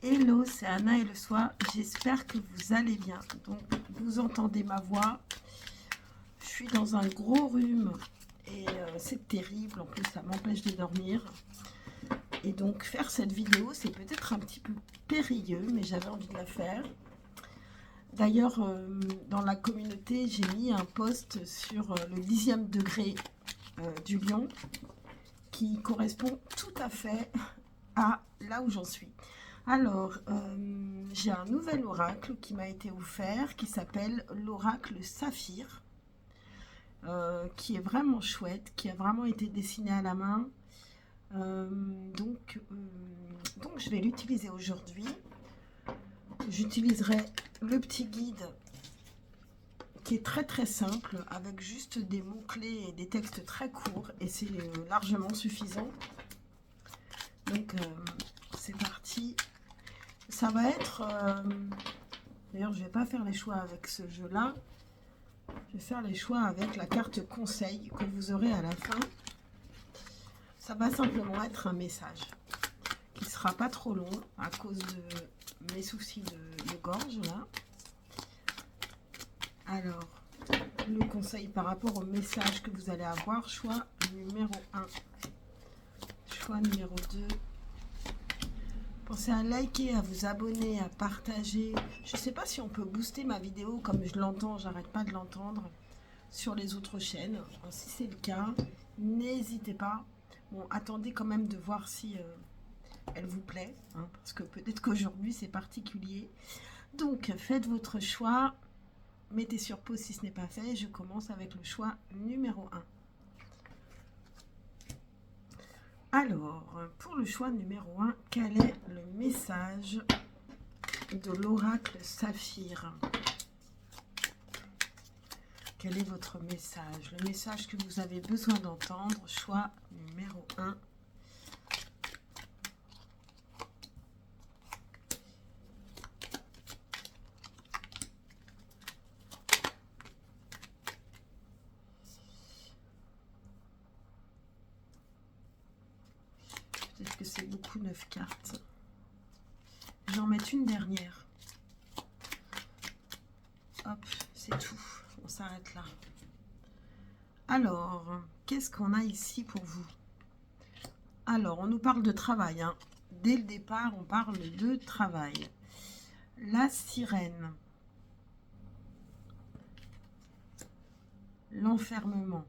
Hello, c'est Anna et le soir. J'espère que vous allez bien. Donc, vous entendez ma voix. Je suis dans un gros rhume et c'est terrible. En plus, ça m'empêche de dormir. Et donc, faire cette vidéo, c'est peut-être un petit peu périlleux, mais j'avais envie de la faire. D'ailleurs, dans la communauté, j'ai mis un post sur le 10e degré du lion qui correspond tout à fait à là où j'en suis. Alors, j'ai un nouvel oracle qui m'a été offert qui s'appelle l'oracle Saphir, qui est vraiment chouette, qui a vraiment été dessiné à la main. Euh, donc, euh, donc, je vais l'utiliser aujourd'hui. J'utiliserai le petit guide qui est très très simple avec juste des mots-clés et des textes très courts et c'est largement suffisant. Donc, c'est parti. Ça va être... d'ailleurs, je ne vais pas faire les choix avec ce jeu-là. Je vais faire les choix avec la carte conseil que vous aurez à la fin. Ça va simplement être un message qui ne sera pas trop long à cause de mes soucis de gorge, là. Alors, le conseil par rapport au message que vous allez avoir, choix numéro 1. Choix numéro 2. Pensez à liker, à vous abonner, à partager. Je ne sais pas si on peut booster ma vidéo comme je l'entends, j'arrête pas de l'entendre sur les autres chaînes. Alors, si c'est le cas, n'hésitez pas. Bon, attendez quand même de voir si elle vous plaît, hein, parce que peut-être qu'aujourd'hui c'est particulier. Donc, faites votre choix. Mettez sur pause si ce n'est pas fait. Je commence avec le choix numéro 1. Alors, pour le choix numéro 1, quel est le message de l'oracle Saphir? Quel est votre message? Le message que vous avez besoin d'entendre, choix numéro 1. Peut-être que c'est beaucoup 9 cartes. J'en mets une dernière. Hop, c'est tout. On s'arrête là. Alors, qu'est-ce qu'on a ici pour vous? Alors, on nous parle de travail, hein. Dès le départ, on parle de travail. La sirène. L'enfermement.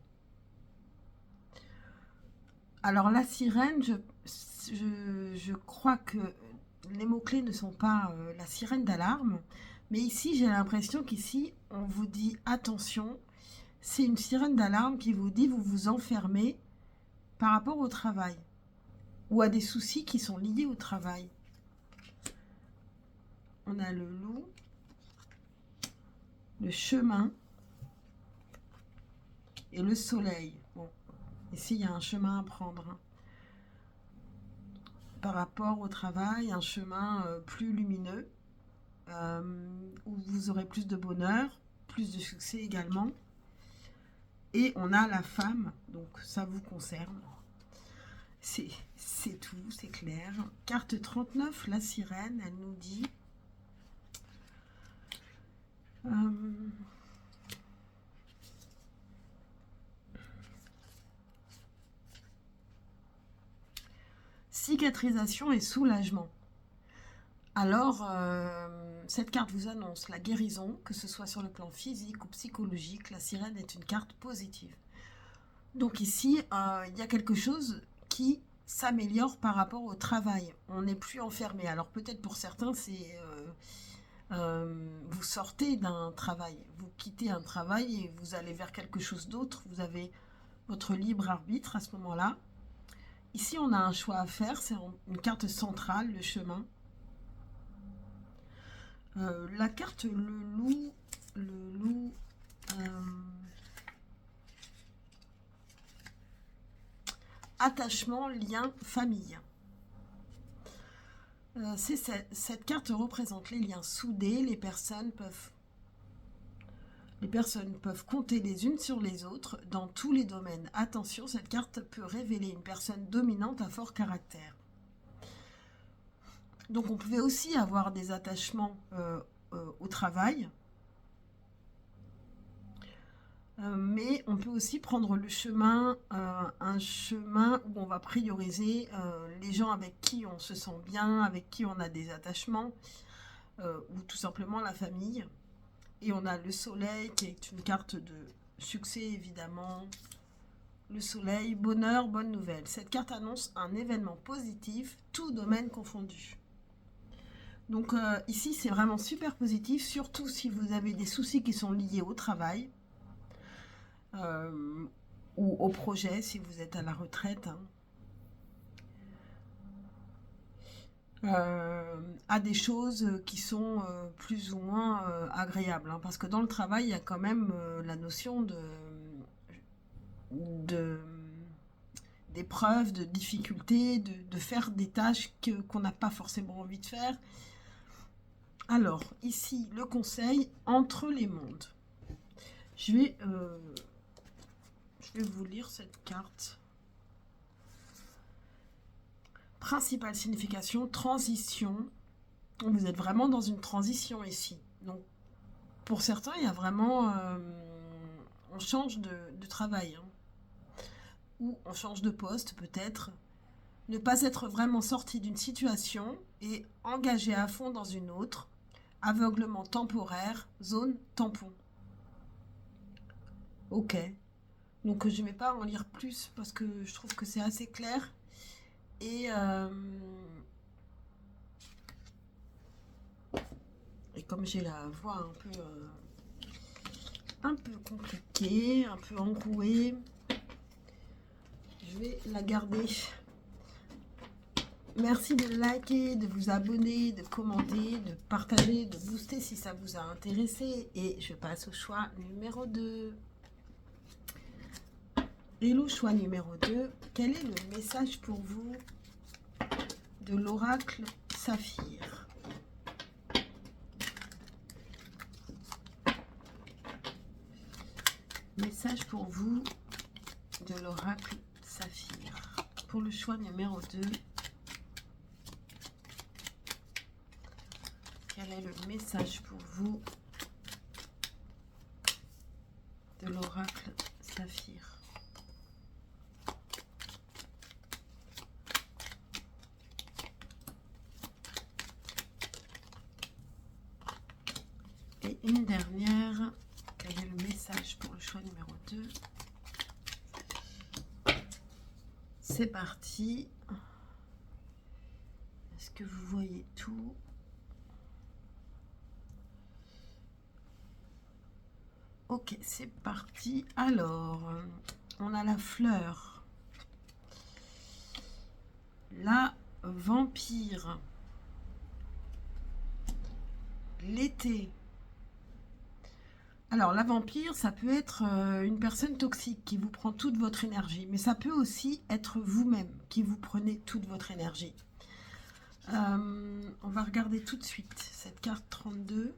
Alors, la sirène, je crois que les mots-clés ne sont pas la sirène d'alarme. Mais ici, j'ai l'impression qu'ici, on vous dit attention. C'est une sirène d'alarme qui vous dit vous vous enfermez par rapport au travail. Ou à des soucis qui sont liés au travail. On a le loup, le chemin et le soleil. Bon, ici il y a un chemin à prendre. Hein. Par rapport au travail, un chemin plus lumineux, où vous aurez plus de bonheur, plus de succès également. Et on a la femme, donc ça vous concerne. C'est tout, c'est clair. Carte 39, la sirène, elle nous dit... cicatrisation et soulagement. Alors, cette carte vous annonce la guérison, que ce soit sur le plan physique ou psychologique. La sirène est une carte positive. Donc ici, il y a quelque chose qui s'améliore par rapport au travail. On n'est plus enfermé. Alors peut-être pour certains, c'est... vous sortez d'un travail, vous quittez un travail et vous allez vers quelque chose d'autre. Vous avez votre libre arbitre à ce moment-là. Ici, on a un choix à faire. C'est une carte centrale, le chemin. La carte le loup attachement, lien, famille. Cette carte représente les liens soudés, les personnes peuvent compter les unes sur les autres dans tous les domaines. Attention, cette carte peut révéler une personne dominante à fort caractère. Donc on pouvait aussi avoir des attachements au travail, mais on peut aussi prendre le chemin, un chemin où on va prioriser les gens avec qui on se sent bien, avec qui on a des attachements, ou tout simplement la famille. Et on a le soleil qui est une carte de succès évidemment. Le soleil, bonheur, bonne nouvelle. Cette carte annonce un événement positif, tout domaine confondu. Donc ici c'est vraiment super positif, surtout si vous avez des soucis qui sont liés au travail ou au projet si vous êtes à la retraite. À des choses qui sont plus ou moins agréables. Parce que dans le travail, il y a quand même la notion de d'épreuves, de difficultés, de faire des tâches qu'on n'a pas forcément envie de faire. Alors, ici, le conseil entre les mondes. Je vais vous lire cette carte. Principale signification, transition. Vous êtes vraiment dans une transition ici. Donc, pour certains, il y a vraiment... on change de travail. Ou on change de poste, peut-être. Ne pas être vraiment sorti d'une situation et engagé à fond dans une autre. Aveuglement temporaire, zone tampon. Ok. Donc, je ne vais pas en lire plus parce que je trouve que c'est assez clair. Et comme j'ai la voix un peu compliquée, un peu enrouée, je vais la garder. Merci de liker, de vous abonner, de commenter, de partager, de booster si ça vous a intéressé. Et je passe au choix numéro 2. Et le choix numéro 2, quel est le message pour vous de l'oracle Saphir? Message pour vous de l'oracle Saphir. Pour le choix numéro 2, quel est le message pour vous de l'oracle Saphir? Et une dernière, quel est le message pour le choix numéro 2? C'est parti. Est-ce que vous voyez tout? Ok, c'est parti. Alors, on a la fleur. La vampire. L'été. Alors, la vampire, ça peut être une personne toxique qui vous prend toute votre énergie, mais ça peut aussi être vous-même qui vous prenez toute votre énergie. On va regarder tout de suite cette carte 32.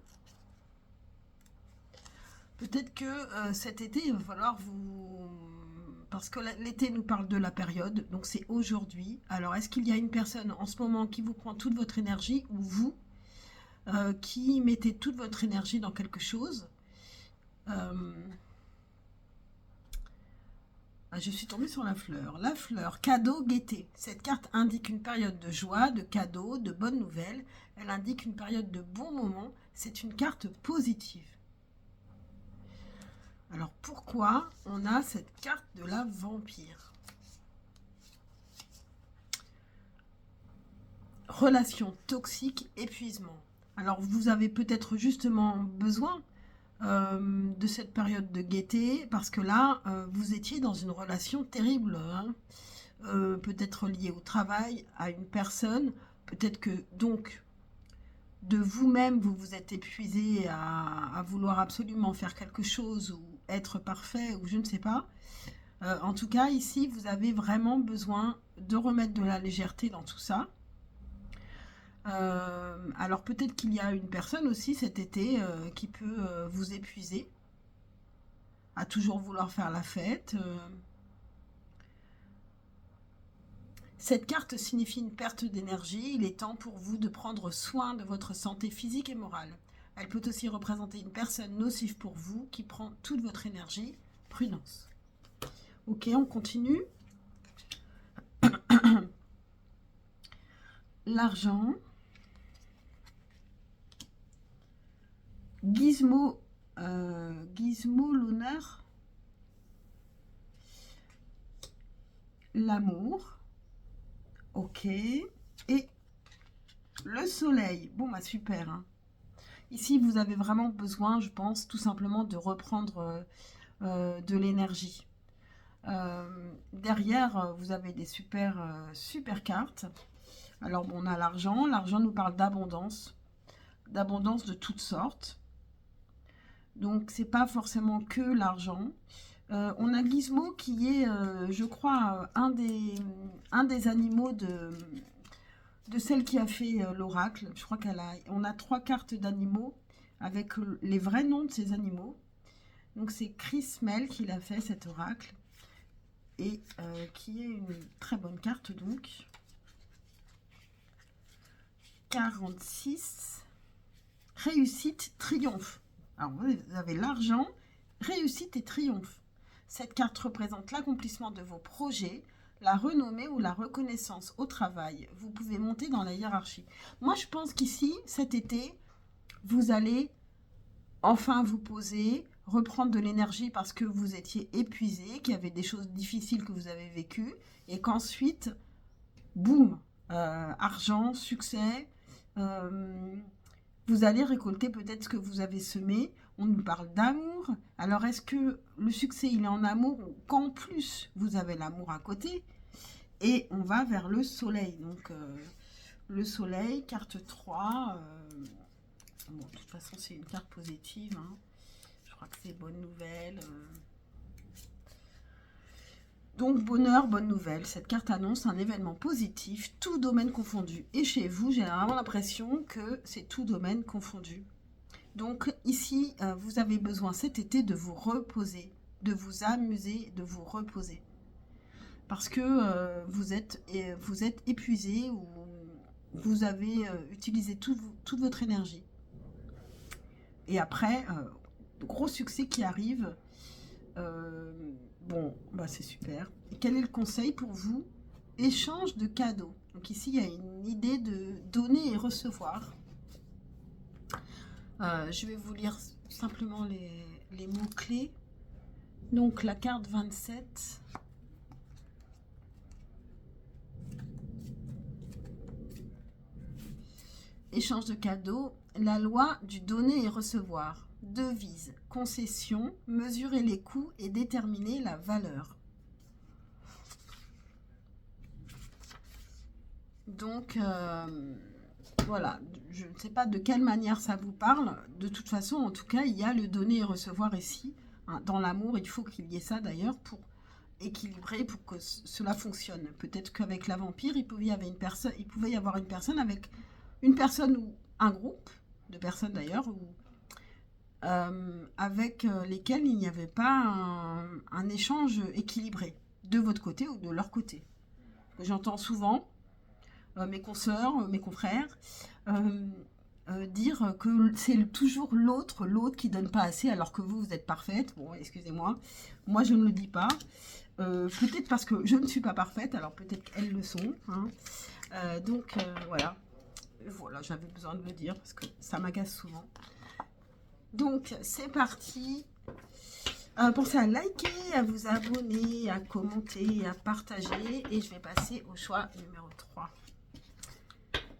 Peut-être que cet été, il va falloir vous... Parce que l'été nous parle de la période, donc c'est aujourd'hui. Alors, est-ce qu'il y a une personne en ce moment qui vous prend toute votre énergie ou vous qui mettez toute votre énergie dans quelque chose? Je suis tombée sur la fleur. La fleur, cadeau, gaieté. Cette carte indique une période de joie, de cadeaux, de bonnes nouvelles. Elle indique une période de bons moments. C'est une carte positive. Alors pourquoi on a cette carte de la vampire? Relation toxique, épuisement. Alors vous avez peut-être justement besoin de cette période de gaieté, parce que là, vous étiez dans une relation terrible, peut-être liée au travail, à une personne, peut-être que donc de vous-même, vous vous êtes épuisé à vouloir absolument faire quelque chose ou être parfait ou je ne sais pas. En tout cas, ici, vous avez vraiment besoin de remettre de la légèreté dans tout ça. Alors peut-être qu'il y a une personne aussi cet été qui peut vous épuiser à toujours vouloir faire la fête. Cette carte signifie une perte d'énergie. Il est temps pour vous de prendre soin de votre santé physique et morale. Elle peut aussi représenter une personne nocive pour vous qui prend toute votre énergie. Prudence. Ok, on continue. L'argent. Gizmo, Gizmo, l'honneur. L'amour. Ok. Et le soleil. Bon, bah super. Hein. Ici, vous avez vraiment besoin, je pense, tout simplement de reprendre de l'énergie. Derrière, vous avez des super cartes. Alors, bon, on a l'argent. L'argent nous parle d'abondance de toutes sortes. Donc, c'est pas forcément que l'argent. On a Gizmo qui est, je crois, un des animaux de celle qui a fait l'oracle. Je crois on a 3 cartes d'animaux avec les vrais noms de ces animaux. Donc c'est Chris Mel qui l'a fait cet oracle et qui est une très bonne carte donc. 46, réussite, triomphe. Alors vous avez l'argent, réussite et triomphe. Cette carte représente l'accomplissement de vos projets, la renommée ou la reconnaissance au travail. Vous pouvez monter dans la hiérarchie. Moi, je pense qu'ici, cet été, vous allez enfin vous poser, reprendre de l'énergie parce que vous étiez épuisé, qu'il y avait des choses difficiles que vous avez vécues, et qu'ensuite, boum, argent, succès, vous allez récolter peut-être ce que vous avez semé. On nous parle d'amour. Alors, est-ce que le succès, il est en amour ou qu'en plus, vous avez l'amour à côté? Et on va vers le soleil. Donc, le soleil, carte 3. Bon, de toute façon, c'est une carte positive. Hein. Je crois que c'est bonne nouvelle. Donc, bonheur, bonne nouvelle. Cette carte annonce un événement positif, tout domaine confondu. Et chez vous, j'ai vraiment l'impression que c'est tout domaine confondu. Donc, ici, vous avez besoin cet été de vous reposer, de vous amuser, de vous reposer. Parce que vous êtes épuisé ou vous avez utilisé toute votre énergie. Et après, gros succès qui arrive. Bon, bah c'est super. Et quel est le conseil pour vous? Échange de cadeaux. Donc ici, il y a une idée de donner et recevoir. Je vais vous lire simplement les mots-clés. Donc la carte 27. Échange de cadeaux. La loi du donner et recevoir. Devise, concession, mesurer les coûts et déterminer la valeur. Donc, voilà, je ne sais pas de quelle manière ça vous parle. De toute façon, en tout cas, il y a le donner et recevoir ici. Hein, dans l'amour, il faut qu'il y ait ça d'ailleurs pour équilibrer, pour que cela fonctionne. Peut-être qu'avec la vampire, il pouvait y avoir une personne avec une personne ou un groupe de personnes d'ailleurs, avec lesquelles il n'y avait pas un échange équilibré, de votre côté ou de leur côté. J'entends souvent mes consoeurs, mes confrères, dire que c'est toujours l'autre qui donne pas assez alors que vous êtes parfaite. Bon, excusez-moi, moi je ne le dis pas. Peut-être parce que je ne suis pas parfaite, alors peut-être qu'elles le sont. Hein. Donc voilà. Voilà, j'avais besoin de le dire parce que ça m'agace souvent. Donc c'est parti. Pensez à liker, à vous abonner, à commenter, à partager. Et je vais passer au choix numéro 3.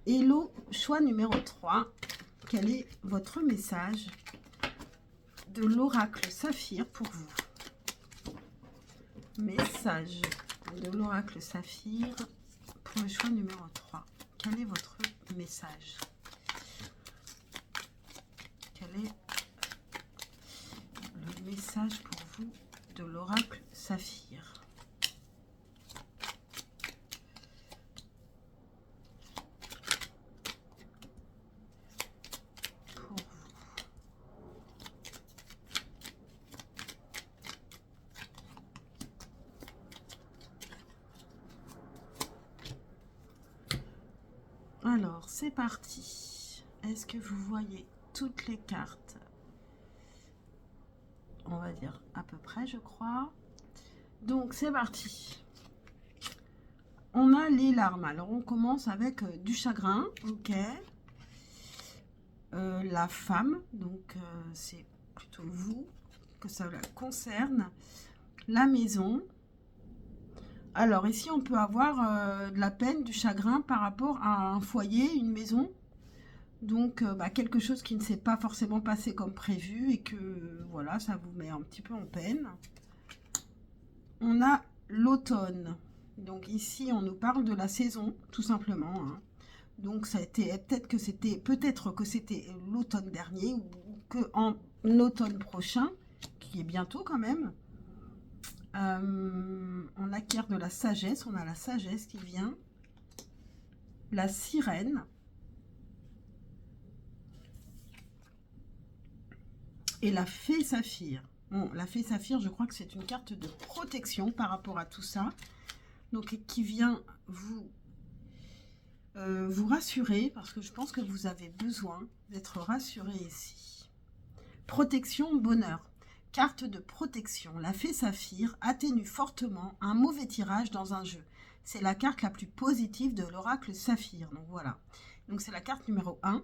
Hello, choix numéro 3. Quel est votre message de l'oracle Saphir pour vous? Message de l'oracle Saphir pour le choix numéro 3. Quel est votre message? Quel est le message pour vous de l'oracle Saphir? c'est parti. Est-ce que vous voyez toutes les cartes? On va dire à peu près, je crois. Donc, c'est parti. On a les larmes. Alors, on commence avec du chagrin. Ok. La femme. Donc, c'est plutôt vous que ça concerne. La maison. Alors, ici, on peut avoir de la peine, du chagrin par rapport à un foyer, une maison. Donc, quelque chose qui ne s'est pas forcément passé comme prévu et que, voilà, ça vous met un petit peu en peine. On a l'automne. Donc, ici, on nous parle de la saison, tout simplement. Hein. Donc, ça a été, peut-être que c'était l'automne dernier ou que en automne prochain, qui est bientôt quand même. On acquiert de la sagesse. On a la sagesse qui vient. La sirène. Et la fée saphir. Bon, la fée saphir, je crois que c'est une carte de protection par rapport à tout ça. Donc, qui vient vous rassurer, parce que je pense que vous avez besoin d'être rassuré ici. Protection, bonheur. Carte de protection. La fée saphir atténue fortement un mauvais tirage dans un jeu. C'est la carte la plus positive de l'oracle saphir. Donc, voilà. Donc, c'est la carte numéro 1.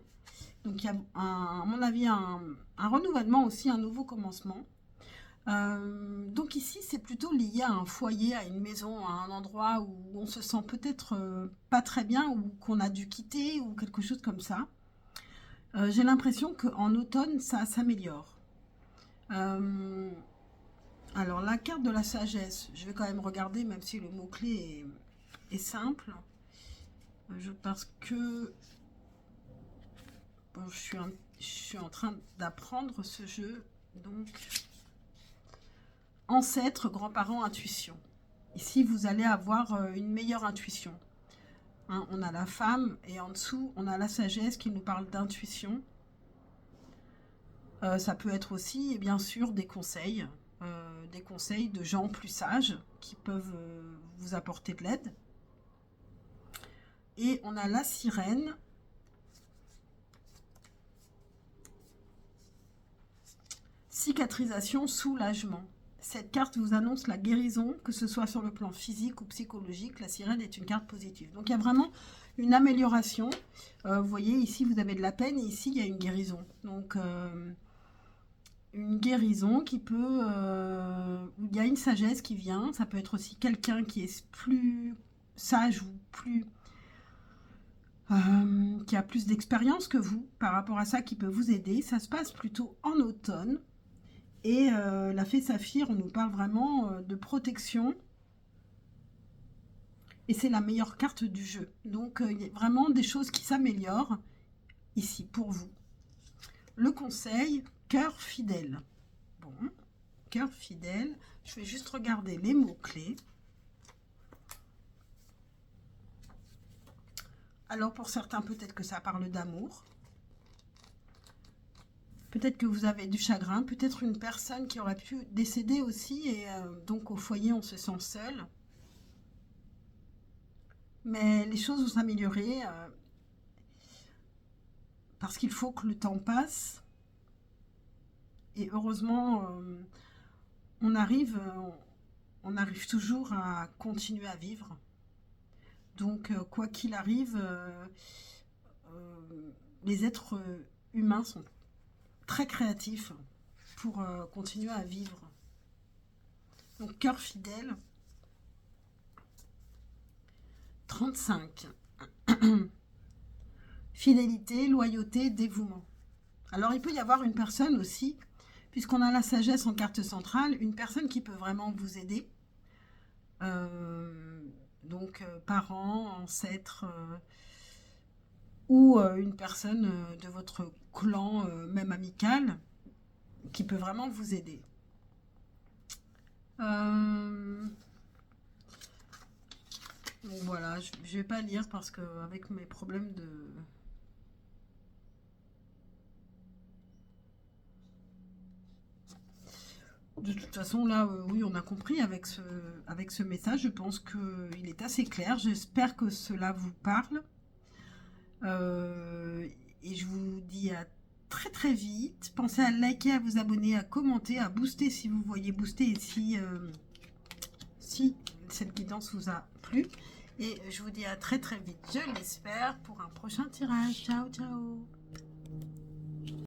Donc, il y a, à mon avis, un renouvellement aussi, un nouveau commencement. Donc ici, c'est plutôt lié à un foyer, à une maison, à un endroit où on se sent peut-être pas très bien ou qu'on a dû quitter ou quelque chose comme ça. J'ai l'impression qu'en automne, ça s'améliore. Alors, la carte de la sagesse, je vais quand même regarder, même si le mot-clé est simple. Parce que bon, je suis en train d'apprendre ce jeu, donc... Ancêtres, grands-parents, intuition. Ici, vous allez avoir une meilleure intuition. Hein, on a la femme et en dessous, on a la sagesse qui nous parle d'intuition. Ça peut être aussi, et bien sûr, des conseils de gens plus sages qui peuvent vous apporter de l'aide. Et on a la sirène. Cicatrisation, soulagement. Cette carte vous annonce la guérison, que ce soit sur le plan physique ou psychologique. La sirène est une carte positive. Donc, il y a vraiment une amélioration. Vous voyez, ici, vous avez de la peine et ici, il y a une guérison. Donc, une guérison qui peut... il y a une sagesse qui vient. Ça peut être aussi quelqu'un qui est plus sage ou plus... qui a plus d'expérience que vous par rapport à ça, qui peut vous aider. Ça se passe plutôt en automne. Et la fée saphir, on nous parle vraiment de protection. Et c'est la meilleure carte du jeu. Donc, il y a vraiment des choses qui s'améliorent ici pour vous. Le conseil, cœur fidèle. Bon, cœur fidèle. Je vais juste regarder les mots-clés. Alors, pour certains, peut-être que ça parle d'amour. Peut-être que vous avez du chagrin, peut-être une personne qui aurait pu décéder aussi, et donc au foyer on se sent seul. Mais les choses vont s'améliorer parce qu'il faut que le temps passe. Et heureusement, on arrive toujours à continuer à vivre. Donc quoi qu'il arrive, les êtres humains sont très créatif pour continuer à vivre. Donc, cœur fidèle. 35. Fidélité, loyauté, dévouement. Alors, il peut y avoir une personne aussi, puisqu'on a la sagesse en carte centrale, une personne qui peut vraiment vous aider. Donc, parents, ancêtres, ou une personne de votre clan, même amical, qui peut vraiment vous aider. Donc voilà, je ne vais pas lire parce que avec mes problèmes de toute façon, là, oui, on a compris avec ce message. Je pense qu'il est assez clair. J'espère que cela vous parle. Et je vous dis à très très vite. Pensez à liker, à vous abonner, à commenter, à booster si vous voyez booster et si cette guidance vous a plu. Et je vous dis à très très vite, je l'espère, pour un prochain tirage. Ciao, ciao.